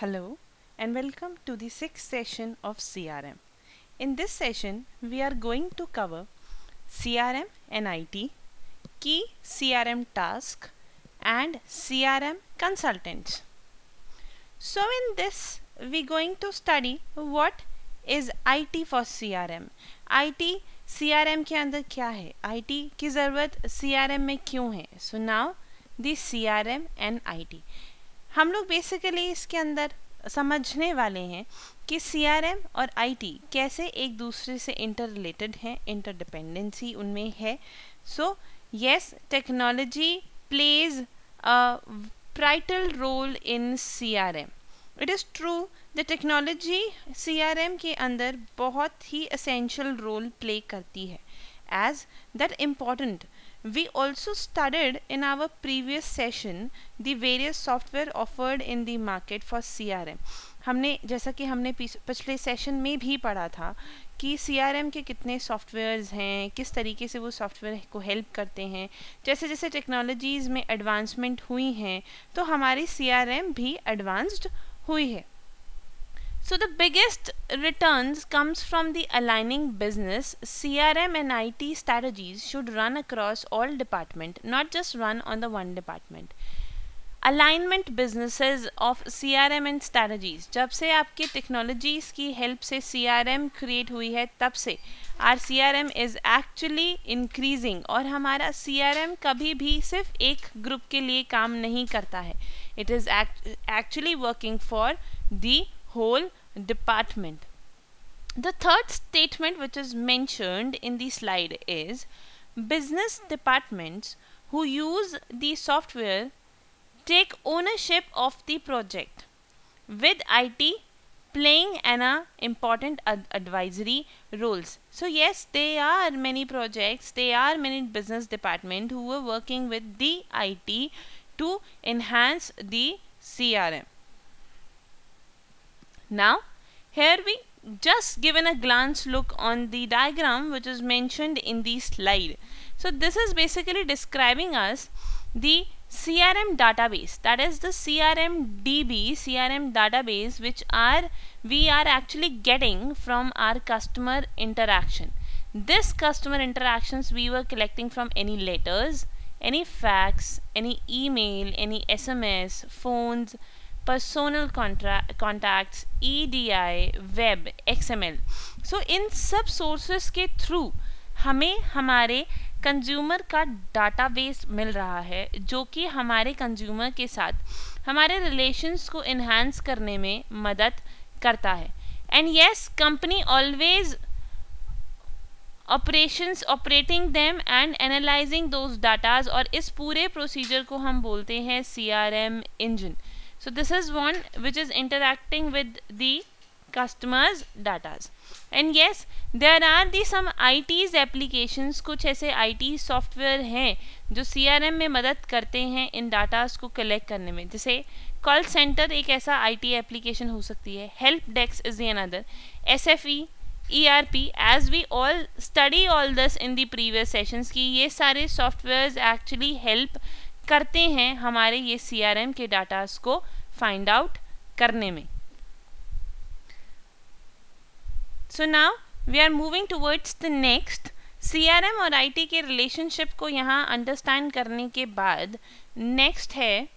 Hello and welcome to the sixth session of CRM. In this session, we are going to cover CRM and IT, key CRM tasks, and CRM consultants. So in this, we're going to study what is IT for CRM. IT CRM के अंदर क्या है, IT की ज़रूरत CRM में क्यों है. So now the CRM and IT. हम लोग बेसिकली इसके अंदर समझने वाले हैं कि CRM और IT कैसे एक दूसरे से इंटर रिलेटेड हैं, इंटरडिपेंडेंसी उनमें है. So yes, technology plays a vital role in CRM. It is true the technology CRM के अंदर बहुत ही असेंशियल रोल प्ले करती है. As that important, we also studied in our previous session the various software offered in the market for CRM. हमने जैसा कि हमने पिछले सेशन में भी पढ़ा था कि CRM के कितने सॉफ्टवेयर्स हैं, किस तरीके से वो सॉफ्टवेयर को हेल्प करते हैं. जैसे जैसे टेक्नोलॉजीज़ में एडवांसमेंट हुई हैं तो हमारी CRM भी एडवांस्ड हुई है. So the biggest returns comes from the aligning business. CRM and IT strategies should run across all department, not just run on the one department. Alignment businesses of CRM and strategies. जब से आपके technologies की help से CRM create हुई है तब से our CRM is actually increasing. और हमारा CRM कभी भी सिर्फ एक ग्रुप के लिए काम नहीं करता है. It is actually working for the whole department. The third statement which is mentioned in the slide is business departments who use the software take ownership of the project, with IT playing an important advisory roles. So yes, there are many projects, there are many business department who are working with the IT to enhance the CRM. Now here we just given a glance look on the diagram which is mentioned in the slide. So this is basically describing us the CRM database, that is the CRM database which we are actually getting from our customer interaction. This customer interactions we were collecting from any letters, any fax, any email, any SMS, phones, personal contacts, EDI, web, XML. सो इन सब sources के through हमें हमारे consumer का database मिल रहा है जो कि हमारे कंज्यूमर के साथ हमारे रिलेशंस को इन्हांस करने में मदद करता है. And yes, company always operating them and analysing those datas, और इस पूरे प्रोसीजर को हम बोलते हैं CRM engine. So this is one which is interacting with the customers' datas. And yes, there are the some IT's applications, कुछ ऐसे IT software हैं जो CRM में मदद करते हैं इन डाटास को कलेक्ट करने में. जैसे कॉल सेंटर एक ऐसा IT एप्लीकेशन हो सकती है, help desk is another, SFE, ERP, as we all study all this in the previous sessions कि ये सारे सॉफ्टवेयर्स एक्चुअली हेल्प करते हैं हमारे ये CRM के डाटास को फाइंड आउट करने में. So now we are moving towards the next. CRM और IT के रिलेशनशिप को यहाँ अंडरस्टैंड करने के बाद नेक्स्ट है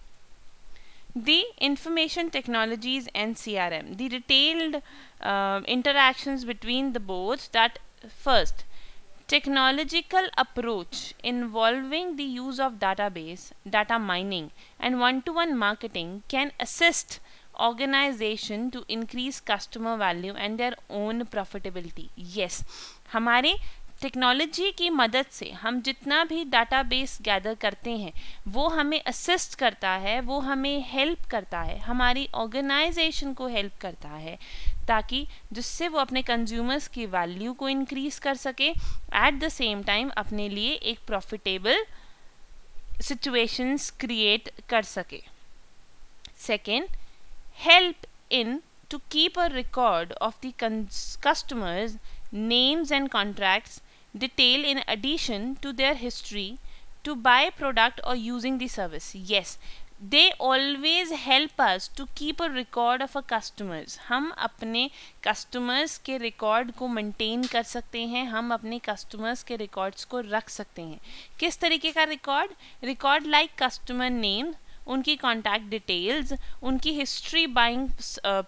the information technologies and CRM, the detailed interactions between the both. That first, technological approach involving the use of database, data mining and one-to-one marketing can assist organization to increase customer value and their own profitability. Yes, हमारे technology की मदद से हम जितना भी database gather करते हैं वो हमें असिस्ट करता है, वो हमें हेल्प करता है, हमारी ऑर्गेनाइजेशन को हेल्प करता है ताकि जिससे वो अपने कंज्यूमर्स की वैल्यू को इंक्रीज कर सके, एट द सेम टाइम अपने लिए एक प्रॉफिटेबल सिचुएशंस क्रिएट कर सके. Second, help in to keep a record of the customers names and contracts detail in addition to their history to buy product or using the service. Yes, they always help us to keep a record of our customers. हम अपने customers के record को maintain कर सकते हैं, हम अपने customers के records को रख सकते हैं. किस तरीके का record like customer name, उनकी कॉन्टैक्ट डिटेल्स, उनकी history, buying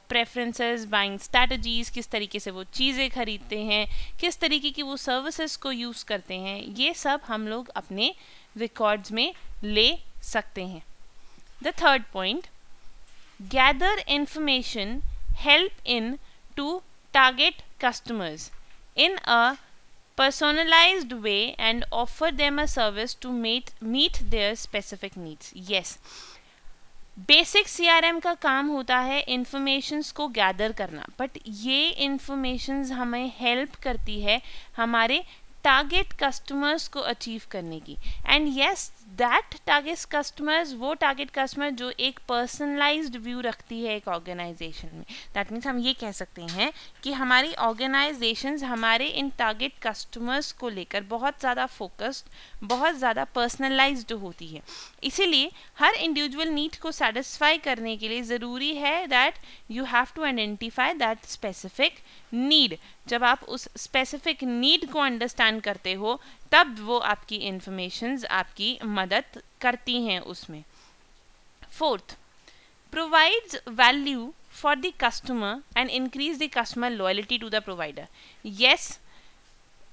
preferences, buying strategies, किस तरीके से वो चीज़ें खरीदते हैं, किस तरीके की वो सर्विसेज को यूज़ करते हैं, ये सब हम लोग अपने रिकॉर्ड्स में ले सकते हैं. The third point, gather information help in to target customers in a personalized way and offer them a service to meet their specific needs. Yes, basic CRM का काम होता है इंफॉर्मेशंस को गैदर करना, बट ये इंफॉर्मेशंस हमें help करती है हमारे टारगेट कस्टमर्स को अचीव करने की. And yes, that target customers, वो टारगेट कस्टमर जो एक पर्सनलाइज्ड व्यू रखती है एक ऑर्गेनाइजेशन में. दैट मीन्स हम ये कह सकते हैं कि हमारी ऑर्गेनाइजेशंस हमारे इन टारगेट कस्टमर्स को लेकर बहुत ज़्यादा फोकस्ड, बहुत ज़्यादा पर्सनलाइज्ड होती है. इसीलिए हर इंडिविजुअल नीड को सेटिस्फाई करने के लिए ज़रूरी है that you have to identify that specific need. जब आप उस स्पेसिफिक नीड को अंडरस्टैंड करते हो तब वो आपकी इंफॉर्मेशंस आपकी मदद करती हैं उसमें. Fourth, provides value for the customer and increase the customer loyalty to the provider. Yes,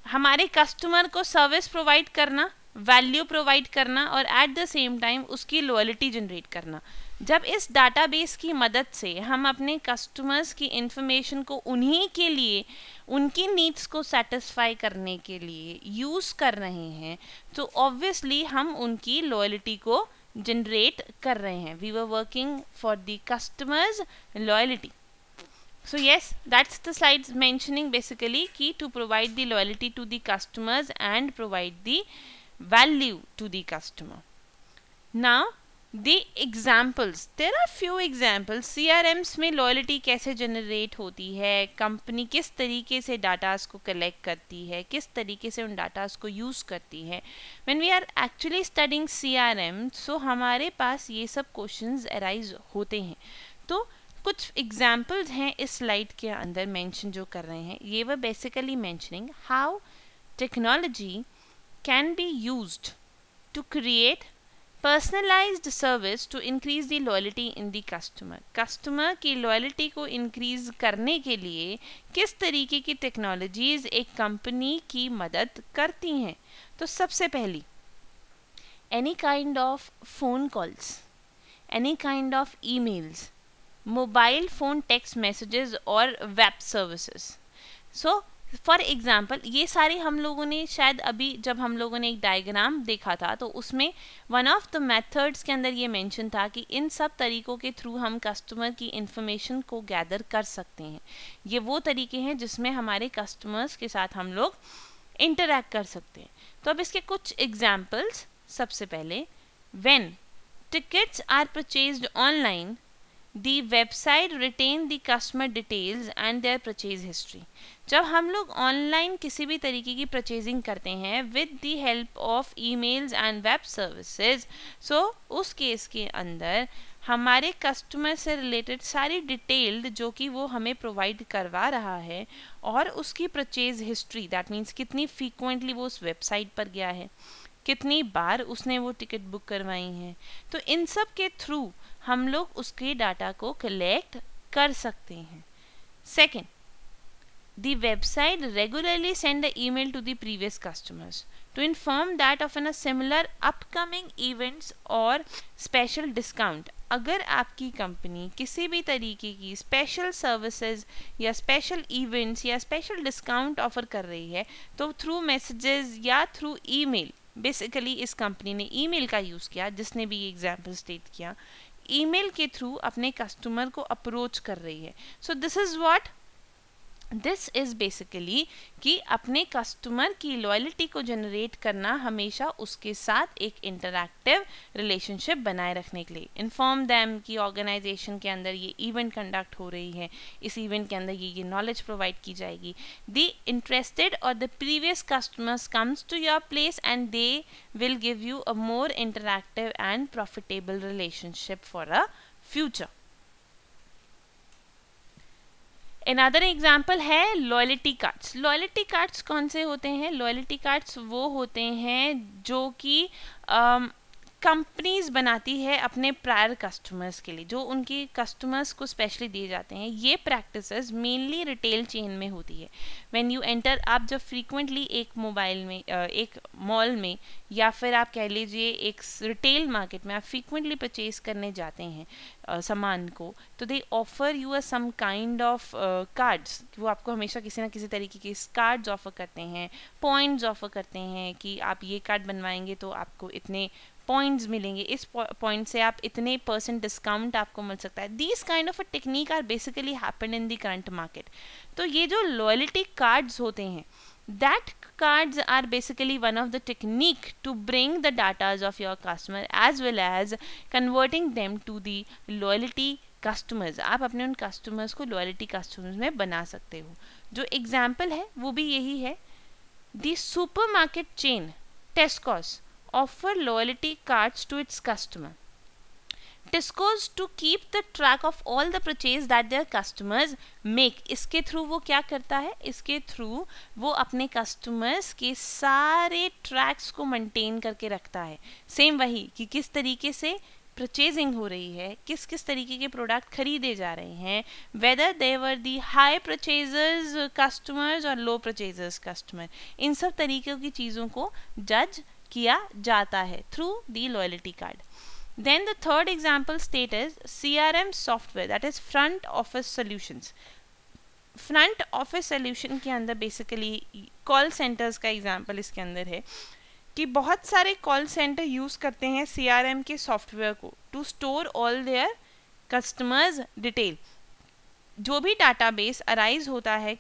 हमारे कस्टमर को सर्विस प्रोवाइड करना, वैल्यू प्रोवाइड करना और एट द सेम टाइम उसकी लॉयल्टी जनरेट करना. जब इस डाटाबेस की मदद से हम अपने कस्टमर्स की इंफॉर्मेशन को उन्हीं के लिए, उनकी नीड्स को सेटिस्फाई करने के लिए यूज़ कर रहे हैं, तो ऑब्वियसली हम उनकी लॉयल्टी को जनरेट कर रहे हैं. We were working for the customers loyalty. So yes, that's the slides mentioning basically key to provide the loyalty to the customers and provide the value to the customer. Now the examples, there are few examples. CRMs में loyalty कैसे generate होती है, company किस तरीके से datas को collect करती है, किस तरीके से उन डाटास को यूज़ करती है. When we are actually studying CRM, so हमारे पास ये सब क्वेश्चंस arise होते हैं. तो कुछ एग्जाम्पल्स हैं इस स्लाइड के अंदर मेंशन जो कर रहे हैं. ये वो basically mentioning how technology can be used to create personalised service to increase the loyalty in the customer. Customer की लॉयल्टी को इंक्रीज करने के लिए किस तरीके की टेक्नोलॉजीज एक कंपनी की मदद करती हैं. तो सबसे पहली, any kind of phone calls, any kind of emails, mobile phone text messages और web services. So for example ये सारे हम लोगों ने शायद अभी जब हम लोगों ने एक डायग्राम देखा था तो उसमें वन ऑफ द मेथड्स के अंदर ये मेंशन था कि इन सब तरीक़ों के थ्रू हम कस्टमर की इंफॉर्मेशन को गैदर कर सकते हैं. ये वो तरीके हैं जिसमें हमारे कस्टमर्स के साथ हम लोग इंटरैक्ट कर सकते हैं. तो अब इसके कुछ एग्जाम्पल्स. सबसे पहले, when tickets are purchased online, the website retain the customer details and their purchase history. जब हम लोग ऑनलाइन किसी भी तरीके की परचेजिंग करते हैं with the help of emails and web services, so उस केस के अंदर हमारे कस्टमर से रिलेटेड सारी डिटेल्ड जो कि वो हमें प्रोवाइड करवा रहा है और उसकी परचेज हिस्ट्री, दैट मीन्स कितनी फ्रीक्वेंटली वो उस वेबसाइट पर गया है, कितनी बार उसने वो टिकट बुक करवाई हैं, तो इन सब के थ्रू हम लोग उसके डाटा को कलेक्ट कर सकते हैं. Second, the website regularly send a email to the previous customers to inform that of an a similar upcoming events और स्पेशल डिस्काउंट. अगर आपकी कंपनी किसी भी तरीके की स्पेशल सर्विसेज या स्पेशल इवेंट्स या स्पेशल डिस्काउंट ऑफर कर रही है तो थ्रू मैसेजेस या थ्रू ईमेल, बेसिकली इस कंपनी ने ईमेल का यूज़ किया, जिसने भी ये एग्जाम्पल स्टेट किया, ईमेल के थ्रू अपने कस्टमर को अप्रोच कर रही है. So this is what this is basically कि अपने कस्टमर की लॉयल्टी को जनरेट करना, हमेशा उसके साथ एक इंटरैक्टिव रिलेशनशिप बनाए रखने के लिए। इन्फॉर्म दैम कि ऑर्गेनाइजेशन के अंदर ये इवेंट कंडक्ट हो रही है, इस इवेंट के अंदर ये नॉलेज प्रोवाइड की जाएगी। द इंटरेस्टेड और the previous customers comes to your place and they will give you a more interactive and profitable relationship for a future. Another example है लॉयल्टी कार्ड्स। लॉयल्टी कार्ड्स कौन से होते हैं? Loyalty cards वो होते हैं जो कि कंपनीज बनाती है अपने प्रायर कस्टमर्स के लिए, जो उनके कस्टमर्स को स्पेशली दिए जाते हैं। ये प्रैक्टिसेस मेनली रिटेल चेन में होती है। व्हेन यू एंटर, आप जब फ्रीक्वेंटली एक मोबाइल में एक मॉल में या फिर आप कह लीजिए एक रिटेल मार्केट में आप फ्रीक्वेंटली परचेज करने जाते हैं सामान को, तो they offer you a some kind of cards. वो आपको हमेशा किसी ना किसी तरीके के कार्ड्स ऑफर करते हैं, पॉइंट्स ऑफर करते हैं कि आप ये कार्ड बनवाएंगे तो आपको इतने पॉइंट्स मिलेंगे, इस पॉइंट से आप इतने % डिस्काउंट आपको मिल सकता है। These kind of a technique are basically happen in the current market. तो ये जो लॉयल्टी कार्ड्स होते हैं, that cards are basically one of the technique to bring the datas of your customer as well as converting them to the loyalty customers। आप अपने उन customers को loyalty customers में बना सकते हो। जो example है वो भी यही है। The supermarket chain Tesco's offer loyalty cards to its customer. Tesco's to keep the track of all the purchase that their customers make। इसके थ्रू वो क्या करता है? इसके थ्रू वो अपने कस्टमर्स के सारे ट्रैक्स को मेंटेन करके रखता है। सेम वही कि किस तरीके से परचेजिंग हो रही है, किस किस तरीके के प्रोडक्ट खरीदे जा रहे हैं, whether they were the high purchasers customers और लो परचेजर्स कस्टमर, इन सब तरीक़ों की चीज़ों को जज किया जाता है through the loyalty card. Then the third example state is CRM software, that is front office solutions। Front office solution के अंदर बेसिकली कॉल सेंटर्स का एग्जांपल इसके अंदर है कि बहुत सारे कॉल सेंटर यूज़ करते हैं CRM के सॉफ्टवेयर को to store all their customers detail. जो भी डाटाबेस अराइज होता है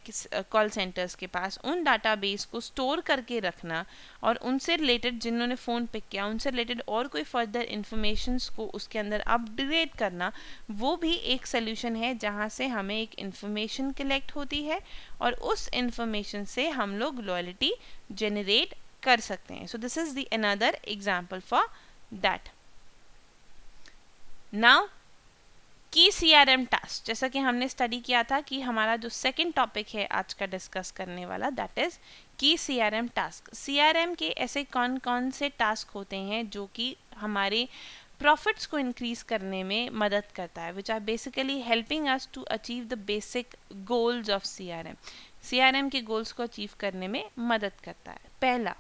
कॉल सेंटर्स के पास, उन डाटाबेस को स्टोर करके रखना और उनसे रिलेटेड जिन्होंने फ़ोन पिक किया उनसे रिलेटेड और कोई फर्दर इन्फॉर्मेशंस को उसके अंदर अपडेट करना, वो भी एक सोल्यूशन है जहाँ से हमें एक इन्फॉर्मेशन कलेक्ट होती है और उस इन्फॉर्मेशन से हम लोग लॉयल्टी जनरेट कर सकते हैं। So this is the another example for that. Now की CRM टास्क, जैसा कि हमने स्टडी किया था कि हमारा जो सेकंड टॉपिक है आज का डिस्कस करने वाला, दैट इज़ की CRM टास्क। CRM के ऐसे कौन कौन से टास्क होते हैं जो कि हमारे प्रॉफिट्स को इंक्रीज करने में मदद करता है, which are basically helping us to achieve the basic goals of CRM। CRM के गोल्स को अचीव करने में मदद करता है। पहला,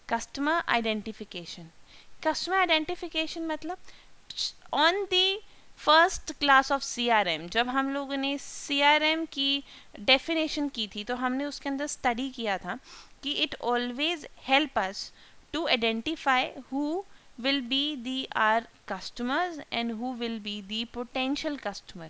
कस्टमर आइडेंटिफिकेशन। कस्टमर आइडेंटिफिकेशन मतलब on the first class of CRM, जब हम लोगों ने CRM की डेफिनेशन की थी तो हमने उसके अंदर स्टडी किया था कि it always help us to identify who will be the our customers and who will be the potential customer।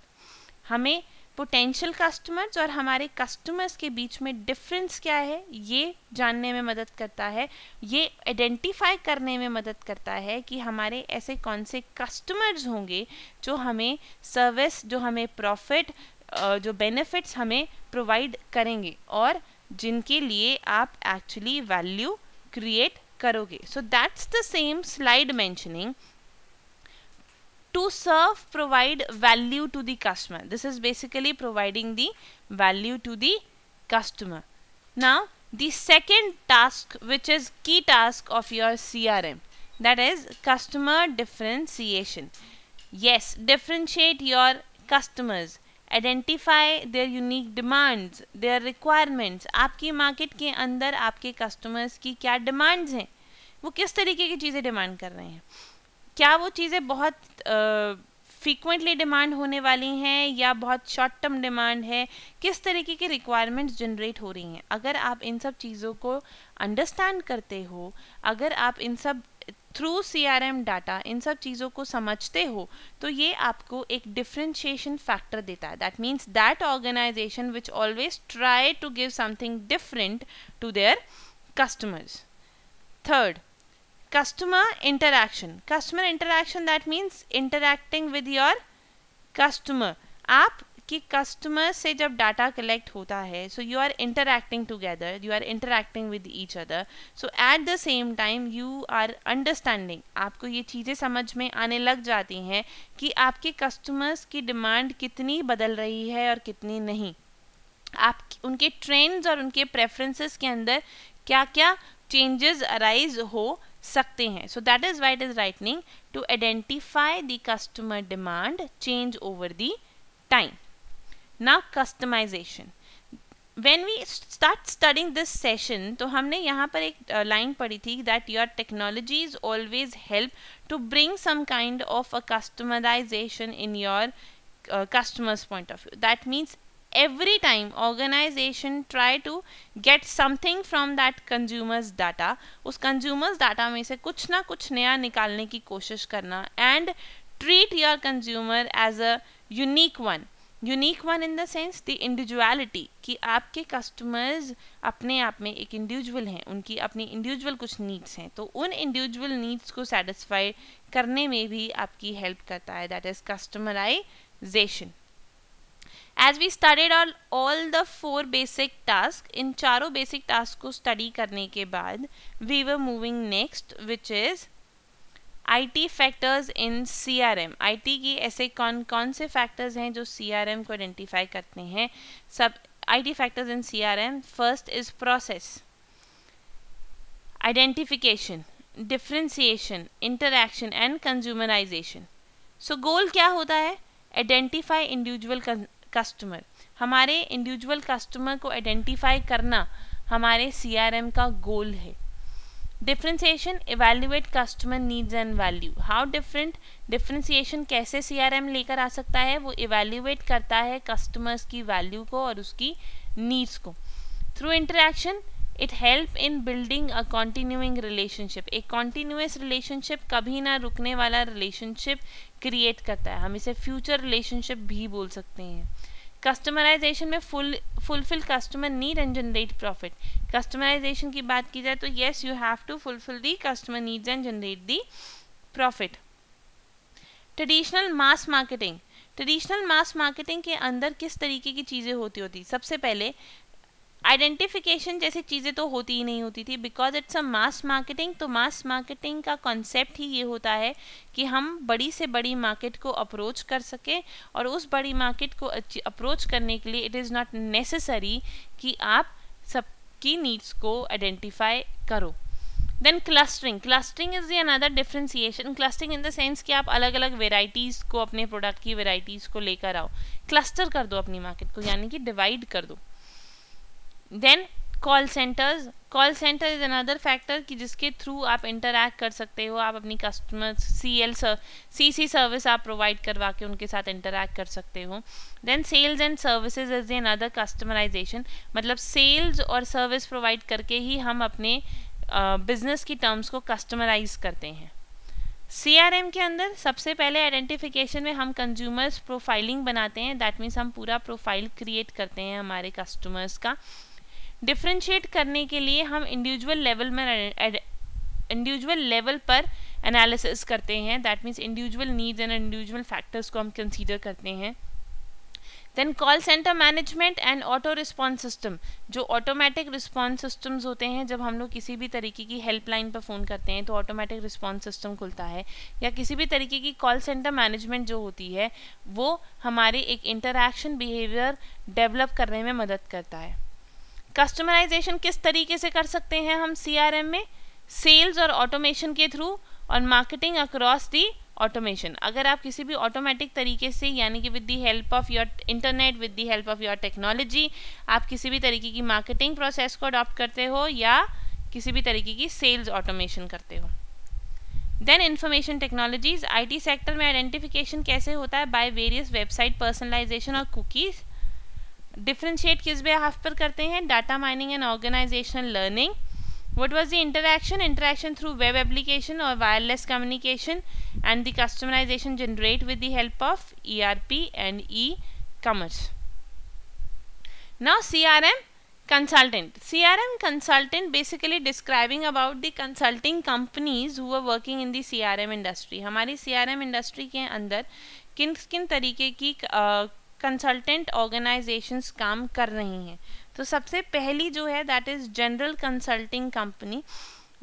हमें पोटेंशियल कस्टमर्स और हमारे कस्टमर्स के बीच में डिफरेंस क्या है ये जानने में मदद करता है, ये आइडेंटिफाई करने में मदद करता है कि हमारे ऐसे कौन से कस्टमर्स होंगे जो हमें सर्विस, जो हमें प्रॉफिट, जो बेनिफिट्स हमें प्रोवाइड करेंगे और जिनके लिए आप एक्चुअली वैल्यू क्रिएट करोगे। So that's the same slide mentioning to serve provide value to the customer। This is basically providing the value to the customer। Now the second task, which is key task of your CRM, that is customer differentiation। Yes, differentiate your customers, identify their unique demands, their requirements। आपकी market के अंदर आपके customers की क्या demands हैं, वो किस तरीके की चीज़ें डिमांड कर रहे हैं, क्या वो चीज़ें बहुत फ्रीक्वेंटली डिमांड होने वाली हैं या बहुत शॉर्ट टर्म डिमांड है, किस तरीके की रिक्वायरमेंट्स जनरेट हो रही हैं। अगर आप इन सब चीज़ों को अंडरस्टैंड करते हो, अगर आप इन सब थ्रू CRM डाटा इन सब चीज़ों को समझते हो तो ये आपको एक डिफरेंशिएशन फैक्टर देता है. That means that organisation which always try to give something different to their customers. Third, customer interaction. Customer interaction, that means interacting with your customer. आप कि कस्टमर से जब डाटा कलेक्ट होता है so you are interacting together, you are interacting with each other, so at the same time you are understanding. आपको ये चीज़ें समझ में आने लग जाती हैं कि आपके कस्टमर्स की डिमांड कितनी बदल रही है और कितनी नहीं, आप उनके ट्रेंड्स और उनके प्रेफरेंसेस के अंदर क्या क्या चेंजेस अराइज हो सकते हैं. So that is why it is right thing to identify the customer demand change over the time. Now customization. When we start studying this session, तो हमने यहाँ पर एक लाइन पढ़ी थी that your technologies always help to bring some kind of a customization in your customer's point of view. That means every time organization try to get something from that consumer's data, उस consumer's data में से कुछ ना कुछ नया निकालने की कोशिश करना and treat your consumer as a unique one. Unique one in the sense the individuality, कि आपके कस्टमर्स अपने आप में एक इंडिविजुअल हैं, उनकी अपनी इंडिविजुअल कुछ नीड्स हैं, तो उन इंडिविजुअल नीड्स को सेटिस्फाई करने में भी आपकी हेल्प करता है. That is customisation. As we studied all the 4 basic task, इन चारों बेसिक टास्क को स्टडी करने के बाद we were moving next which is IT factors in CRM. IT की ऐसे कौन से फैक्टर्स हैं जो CRM को आइडेंटिफाई करते हैं. सब IT factors in CRM. First is process, identification, differentiation, interaction and consumerisation. So goal क्या होता है? Identify individual customer. हमारे इंडिविजुअल कस्टमर को आइडेंटिफाई करना हमारे CRM का गोल है. Differentiation, evaluate customer needs and value. How different, differentiation कैसे CRM लेकर आ सकता है? वो इवेल्युएट करता है कस्टमर्स की वैल्यू को और उसकी नीड्स को. Through interaction it help in building a continuing relationship. एक कॉन्टिन्यूअस रिलेशनशिप, कभी ना रुकने वाला रिलेशनशिप क्रिएट करता है. हम इसे फ्यूचर रिलेशनशिप भी बोल सकते हैं. कस्टमराइजेशन में fulfil customer need and generate profit. Customisation की बात की जाए तो yes, you have to fulfil the customer needs and generate the profit. Traditional mass marketing. Traditional mass marketing के अंदर किस तरीके की चीज़ें होती? सबसे पहले आइडेंटिफिकेशन जैसी चीज़ें तो होती ही नहीं होती थी, because it's a mass marketing. तो मास मार्केटिंग का कॉन्सेप्ट ही ये होता है कि हम बड़ी से बड़ी मार्केट को अप्रोच कर सकें, और उस बड़ी मार्केट को अप्रोच करने के लिए इट इज़ नॉट नेसेसरी कि आप सबकी नीड्स को आइडेंटिफाई करो. Then clustering. Clustering is the another differentiation. Clustering in the sense कि आप अलग अलग वेराइटीज़ को, अपने प्रोडक्ट की वेराइटीज़ को लेकर आओ, क्लस्टर कर दो अपनी मार्केट को, यानी कि डिवाइड कर दो. Then call centres. Call centre is another factor कि जिसके थ्रू आप इंटरैक्ट कर सकते हो, आप अपनी कस्टमर CC सर्विस आप प्रोवाइड करवा के उनके साथ इंटरैक्ट कर सकते हो. Then sales and services is another customisation. मतलब सेल्स और सर्विस प्रोवाइड करके ही हम अपने बिजनेस की टर्म्स को कस्टमराइज करते हैं. CRM के अंदर सबसे पहले आइडेंटिफिकेशन में हम कंज्यूमर्स प्रोफाइलिंग बनाते हैं. दैट मीन्स हम पूरा प्रोफाइल क्रिएट करते हैं हमारे कस्टमर्स का. डिफ्रेंशिएट करने के लिए हम इंडिविजुअल लेवल पर एनालिसिस करते हैं. That means individual needs and individual factors को हम कंसीडर करते हैं. Then call centre management and auto response system. जो ऑटोमेटिक रिस्पॉन्स सिस्टम्स होते हैं, जब हम लोग किसी भी तरीके की हेल्पलाइन पर फ़ोन करते हैं तो ऑटोमेटिक रिस्पॉन्स सिस्टम खुलता है, या किसी भी तरीके की कॉल सेंटर मैनेजमेंट जो होती है वो हमारे एक इंटरैक्शन बिहेवियर डेवलप करने में मदद करता है. कस्टमराइजेशन किस तरीके से कर सकते हैं हम CRM में? सेल्स और ऑटोमेशन के थ्रू, और मार्केटिंग अक्रॉस दी ऑटोमेशन. अगर आप किसी भी ऑटोमेटिक तरीके से, यानी कि with the help of your internet, with the help of your technology, आप किसी भी तरीके की मार्केटिंग प्रोसेस को अडॉप्ट करते हो या किसी भी तरीके की सेल्स ऑटोमेशन करते हो. Then information technologies. IT sector में आइडेंटिफिकेशन कैसे होता है? बाय वेरियस वेबसाइट पर्सनलाइजेशन और कुकीज़. डिफ्रेंशिएट किस बेहाफ पर करते हैं? Data mining and organisational learning. What was the interaction? Interaction through web application or wireless communication, and the customization generate with the help of ERP and e-commerce. Now CRM consultant. CRM consultant basically describing about the consulting companies who are working in the CRM industry. हमारी CRM industry के अंदर किन किन तरीके की consultant organisations काम कर रही हैं. तो सबसे पहली जो है that is general consulting company.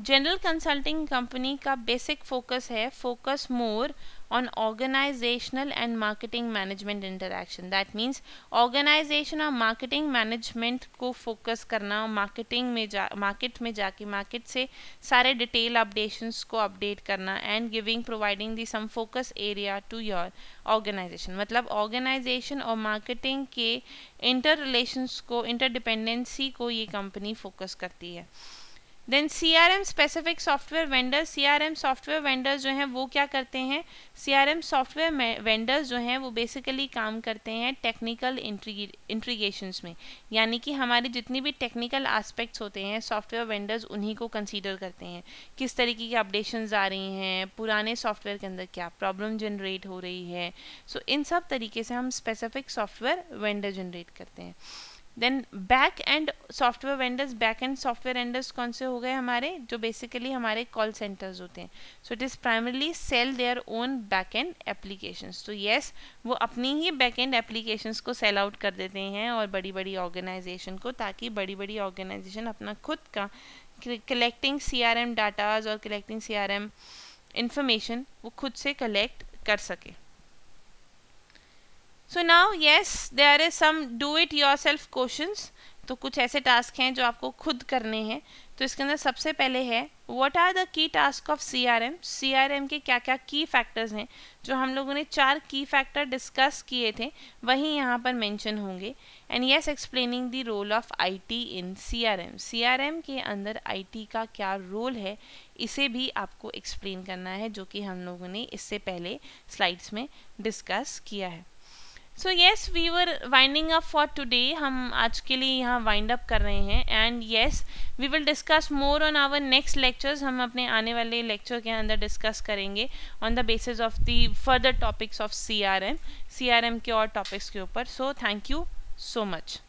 General consulting company का बेसिक फोकस है focus more on organisational and marketing management interaction. That means organisation और मार्केटिंग मैनेजमेंट को फोकस करना, मार्केटिंग में मार्केट में जाके मार्केट से सारे डिटेल अपडेशंस को अपडेट करना and giving providing the some focus area to your organisation. मतलब ऑर्गेनाइजेशन और मार्केटिंग के इंटर रिलेशंस को, इंटरडिपेंडेंसी को ये कंपनी फोकस करती है. Then CRM specific software vendor. CRM software vendors जो हैं वो क्या करते हैं? CRM सॉफ्टवेयर वेंडर्स जो हैं वो बेसिकली काम करते हैं टेक्निकल इंट्रीगेशंस में. यानी कि हमारी जितनी भी टेक्निकल एस्पेक्ट्स होते हैं सॉफ्टवेयर वेंडर्स उन्हीं को कंसीडर करते हैं. किस तरीके की अपडेशंस आ रही हैं, पुराने सॉफ्टवेयर के अंदर क्या प्रॉब्लम जनरेट हो रही है. सो इन सब तरीके से हम स्पेसिफिक सॉफ्टवेयर वेंडर जनरेट करते हैं. Then back end software vendors. Back end software vendors कौन से हो गए हमारे? जो बेसिकली हमारे कॉल सेंटर्स होते हैं. So it is primarily sell their own back end applications. तो येस वो अपनी ही बैक एंड एप्लीकेशंस को सेल आउट कर देते हैं और बड़ी बड़ी ऑर्गेनाइजेशन को, ताकि बड़ी बड़ी ऑर्गेनाइजेशन अपना खुद का कलेक्टिंग CRM डाटाज और कलेक्टिंग CRM इंफॉर्मेशन वो खुद से कलेक्ट कर सके. So now yes there is some do it yourself questions. तो कुछ ऐसे टास्क हैं जो आपको खुद करने हैं. तो इसके अंदर सबसे पहले है what are the key task of CRM. CRM के क्या क्या की फैक्टर्स हैं? जो हम लोगों ने 4 की फैक्टर डिस्कस किए थे वही यहाँ पर मेंशन होंगे. And yes explaining the role of IT in CRM. CRM के अंदर IT का क्या रोल है इसे भी आपको एक्सप्लेन करना है, जो कि हम लोगों ने इससे पहले स्लाइड्स में डिस्कस किया है. So yes we were winding up for today. हम आज के लिए यहाँ वाइंड अप कर रहे हैं. And yes we will discuss more on our next lectures. हम अपने आने वाले लेक्चर के अंदर डिस्कस करेंगे on the basis of the further topics of CRM के और टॉपिक्स के ऊपर. So thank you so much.